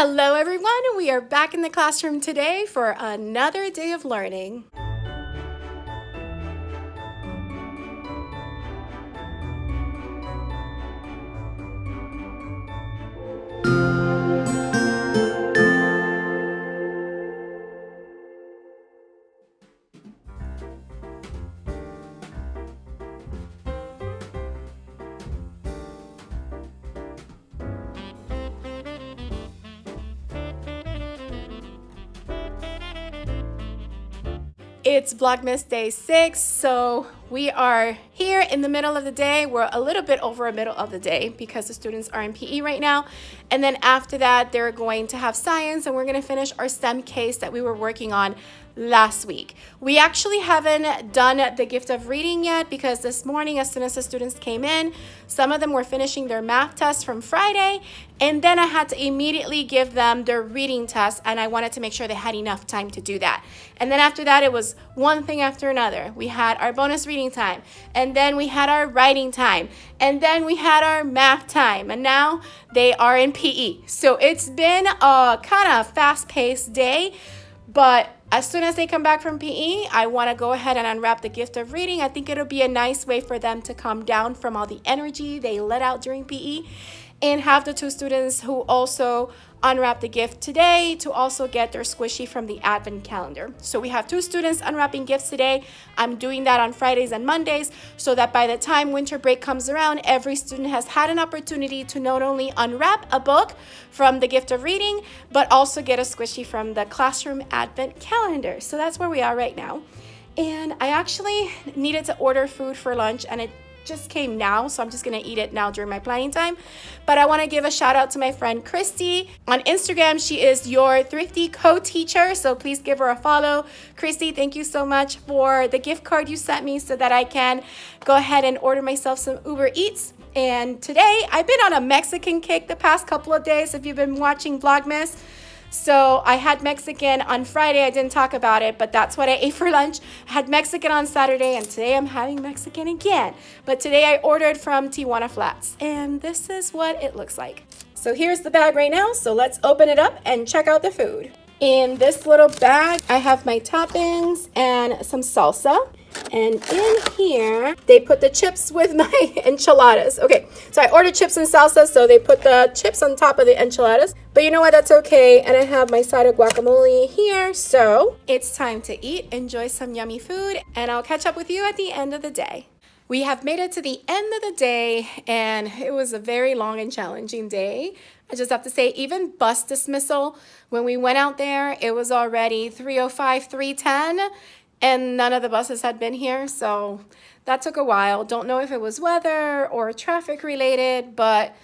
Hello everyone, we are back in the classroom today for another day of learning. It's Vlogmas day 6, so we are here in the middle of the day. We're a little bit over a middle of the day because the students are in PE right now. And then after that, they're going to have science, and we're going to finish our STEM case that we were working on last week. We actually haven't done the gift of reading yet because this morning, as soon as the students came in, some of them were finishing their math test from Friday, and then I had to immediately give them their reading test, and I wanted to make sure they had enough time to do that. And then after that, it was one thing after another. We had our bonus reading time, and then we had our writing time, and then we had our math time, and now they are in PE. So it's been a kind of fast-paced day, but as soon as they come back from PE, I want to go ahead and unwrap the gift of reading. I think it'll be a nice way for them to calm down from all the energy they let out during PE, and have the two students who also unwrap the gift today to also get their squishy from the advent calendar. So we have two students unwrapping gifts today. I'm doing that on Fridays and Mondays so that by the time winter break comes around, every student has had an opportunity to not only unwrap a book from the gift of reading, but also get a squishy from the classroom advent calendar. So that's where we are right now. And I actually needed to order food for lunch, and it just came now, so I'm just gonna eat it now during my planning time. But I want to give a shout out to my friend Christy on Instagram. She is your thrifty co-teacher, so please give her a follow. Christy, thank you so much for the gift card you sent me so that I can go ahead and order myself some Uber Eats. And today I've been on a Mexican kick the past couple of days if you've been watching Vlogmas. So I had Mexican on Friday. I didn't talk about it, but that's what I ate for lunch. I had Mexican on Saturday, and today I'm having Mexican again. But today I ordered from Tijuana Flats, and this is what it looks like. So here's the bag right now, so let's open it up and check out the food. In this little bag, I have my toppings and some salsa. And in here, they put the chips with my enchiladas. Okay, so I ordered chips and salsa, so they put the chips on top of the enchiladas. But you know what? That's okay. And I have my side of guacamole here. So it's time to eat, enjoy some yummy food, and I'll catch up with you at the end of the day. We have made it to the end of the day, and it was a very long and challenging day. I just have to say, even bus dismissal, when we went out there, it was already 3:05, 3:10. And none of the buses had been here, so that took a while. Don't know if it was weather or traffic related, but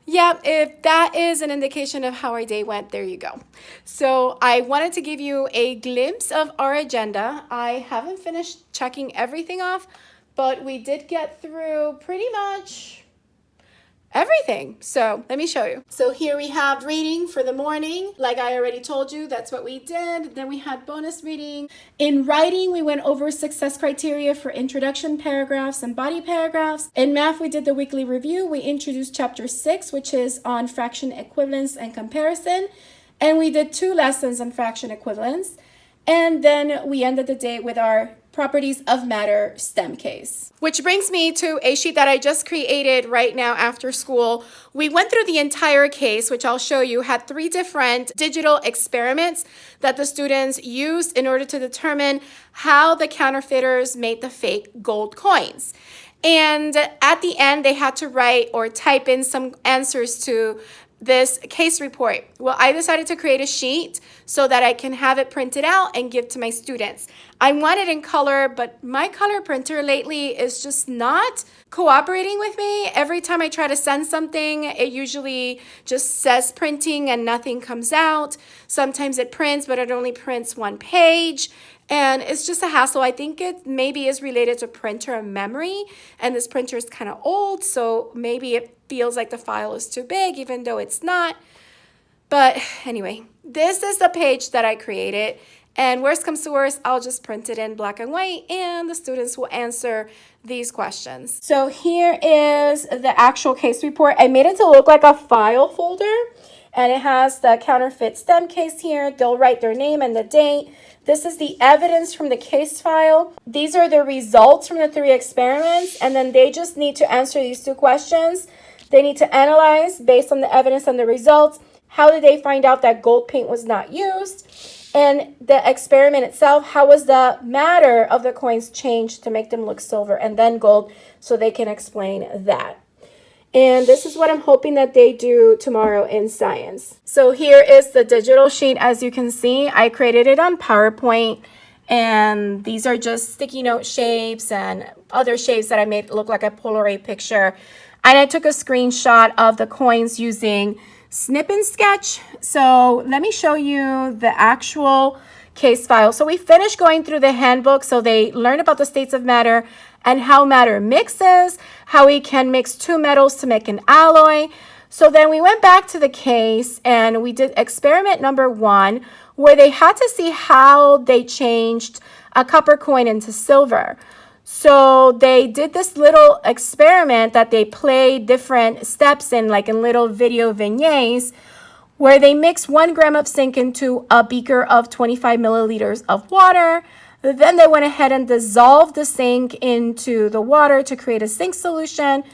yeah, if that is an indication of how our day went, there you go. So I wanted to give you a glimpse of our agenda. I haven't finished checking everything off, but we did get through pretty much everything. So let me show you. So here we have reading for the morning. Like I already told you, that's what we did. Then we had bonus reading. In writing, we went over success criteria for introduction paragraphs and body paragraphs. In math, we did the weekly review. We introduced chapter 6, which is on fraction equivalence and comparison. And we did 2 lessons on fraction equivalence. And then we ended the day with our properties of matter STEM case. Which brings me to a sheet that I just created right now after school. We went through the entire case, which I'll show you, had 3 different digital experiments that the students used in order to determine how the counterfeiters made the fake gold coins. And at the end, they had to write or type in some answers to this case report. Well, I decided to create a sheet so that I can have it printed out and give to my students. I want it in color, but my color printer lately is just not cooperating with me. Every time I try to send something, it usually just says printing and nothing comes out. Sometimes it prints, but it only prints 1 page. And it's just a hassle. I think it maybe is related to printer memory, and this printer is kind of old, so maybe it feels like the file is too big, even though it's not. But anyway, this is the page that I created, and worst comes to worst, I'll just print it in black and white, and the students will answer these questions. So here is the actual case report. I made it to look like a file folder, and it has the counterfeit STEM case here. They'll write their name and the date. This is the evidence from the case file. These are the results from the 3 experiments, and then they just need to answer these 2 questions. They need to analyze based on the evidence and the results. How did they find out that gold paint was not used? And the experiment itself, how was the matter of the coins changed to make them look silver and then gold, so they can explain that. And this is what I'm hoping that they do tomorrow in science. So here is the digital sheet. As you can see, I created it on PowerPoint. And these are just sticky note shapes and other shapes that I made look like a Polaroid picture. And I took a screenshot of the coins using Snip and Sketch. So let me show you the actual case file. So we finished going through the handbook. So they learned about the states of matter and how matter mixes, how we can mix 2 metals to make an alloy. So then we went back to the case and we did experiment number 1, where they had to see how they changed a copper coin into silver. So they did this little experiment that they played different steps in, like in little video vignettes, where they mixed 1 gram of zinc into a beaker of 25 milliliters of water. Then they went ahead and dissolved the zinc into the water to create a zinc solution.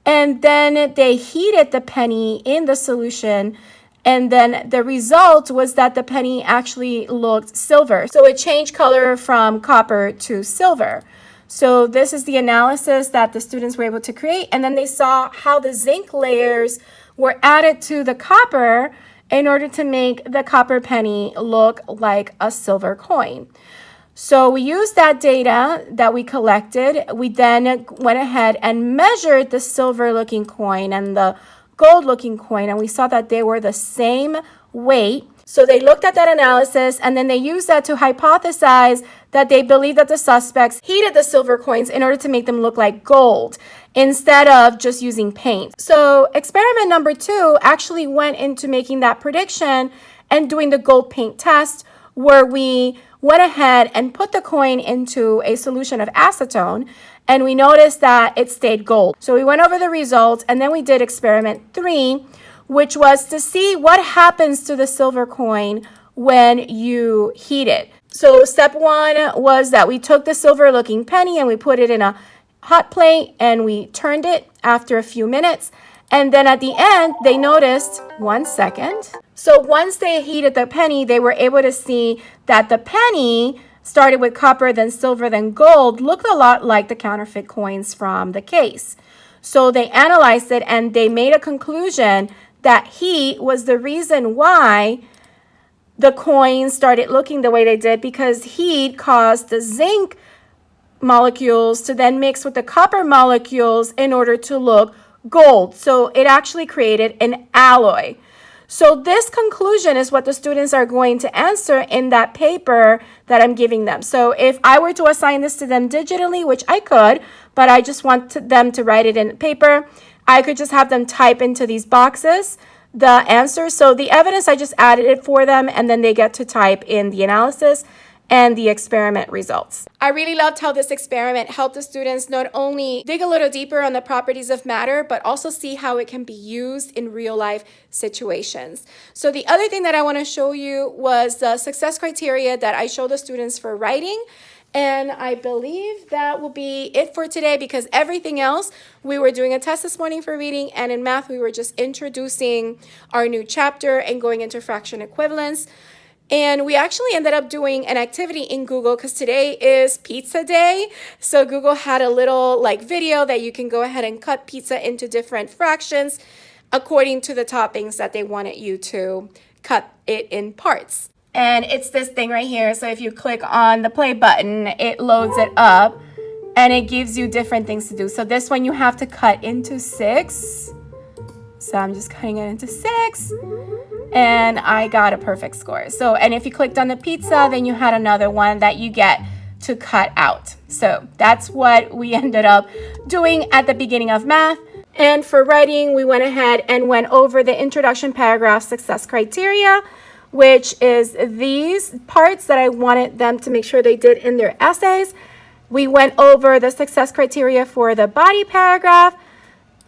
And then they heated the penny in the solution. And then the result was that the penny actually looked silver. So it changed color from copper to silver. So this is the analysis that the students were able to create. And then they saw how the zinc layers were added to the copper in order to make the copper penny look like a silver coin. So we used that data that we collected. We then went ahead and measured the silver looking coin and the gold looking coin, and we saw that they were the same weight. So they looked at that analysis, and then they used that to hypothesize that they believe that the suspects heated the silver coins in order to make them look like gold instead of just using paint. So experiment number 2 actually went into making that prediction and doing the gold paint test, where we went ahead and put the coin into a solution of acetone, and we noticed that it stayed gold. So we went over the results, and then we did experiment 3, which was to see what happens to the silver coin when you heat it. So step 1 was that we took the silver looking penny and we put it in a hot plate and we turned it after a few minutes. And then at the end, they noticed, 1 second. So once they heated the penny, they were able to see that the penny started with copper, then silver, then gold, looked a lot like the counterfeit coins from the case. So they analyzed it and they made a conclusion that heat was the reason why the coins started looking the way they did, because heat caused the zinc molecules to then mix with the copper molecules in order to look gold. So it actually created an alloy. So this conclusion is what the students are going to answer in that paper that I'm giving them. So if I were to assign this to them digitally, which I could, but I just want them to write it in paper, I could just have them type into these boxes the answers. So the evidence, I just added it for them, and then they get to type in the analysis and the experiment results. I really loved how this experiment helped the students not only dig a little deeper on the properties of matter, but also see how it can be used in real life situations. So the other thing that I want to show you was the success criteria that I show the students for writing. And I believe that will be it for today, because everything else, we were doing a test this morning for reading, and in math, we were just introducing our new chapter and going into fraction equivalence. And we actually ended up doing an activity in Google because today is pizza day. So Google had a little video that you can go ahead and cut pizza into different fractions according to the toppings that they wanted you to cut it in parts. And it's this thing right here. So if you click on the play button, it loads it up and it gives you different things to do. So this one you have to cut into 6. So I'm just cutting it into 6. And I got a perfect score. So, and if you clicked on the pizza, then you had another one that you get to cut out. So that's what we ended up doing at the beginning of math. And for writing, we went ahead and went over the introduction paragraph success criteria, which is these parts that I wanted them to make sure they did in their essays. We went over the success criteria for the body paragraph.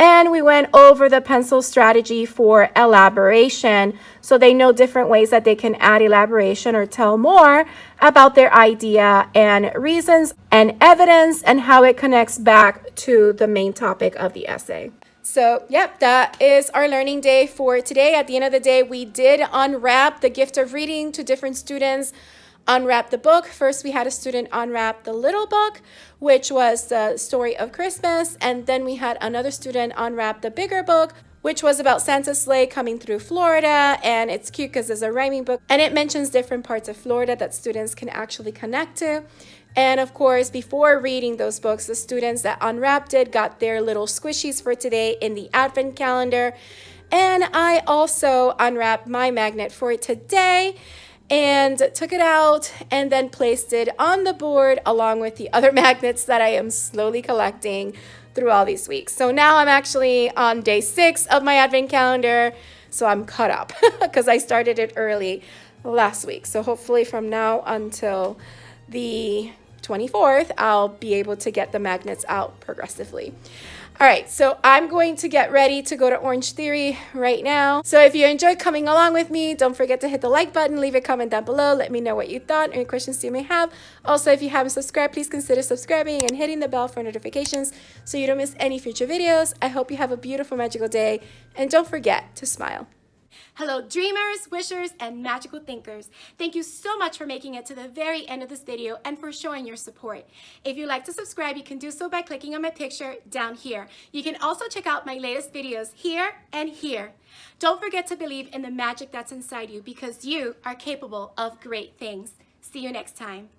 And we went over the pencil strategy for elaboration, so they know different ways that they can add elaboration or tell more about their idea and reasons and evidence and how it connects back to the main topic of the essay. So, yep, that is our learning day for today. At the end of the day, we did unwrap the gift of reading to different students. Unwrap the book. First, we had a student unwrap the little book, which was the story of Christmas. And then we had another student unwrap the bigger book, which was about Santa's sleigh coming through Florida. And it's cute because it's a rhyming book. And it mentions different parts of Florida that students can actually connect to. And of course, before reading those books, the students that unwrapped it got their little squishies for today in the advent calendar. And I also unwrapped my magnet for today and took it out and then placed it on the board along with the other magnets that I am slowly collecting through all these weeks. So now I'm actually on day 6 of my advent calendar, so I'm caught up because I started it early last week. So hopefully from now until the 24th, I'll be able to get the magnets out progressively. All right, so I'm going to get ready to go to Orange Theory right now. So if you enjoyed coming along with me, don't forget to hit the like button, leave a comment down below, let me know what you thought, any questions you may have. Also, if you haven't subscribed, please consider subscribing and hitting the bell for notifications so you don't miss any future videos. I hope you have a beautiful, magical day, and don't forget to smile. Hello dreamers, wishers, and magical thinkers. Thank you so much for making it to the very end of this video and for showing your support. If you'd like to subscribe, you can do so by clicking on my picture down here. You can also check out my latest videos here and here. Don't forget to believe in the magic that's inside you because you are capable of great things. See you next time.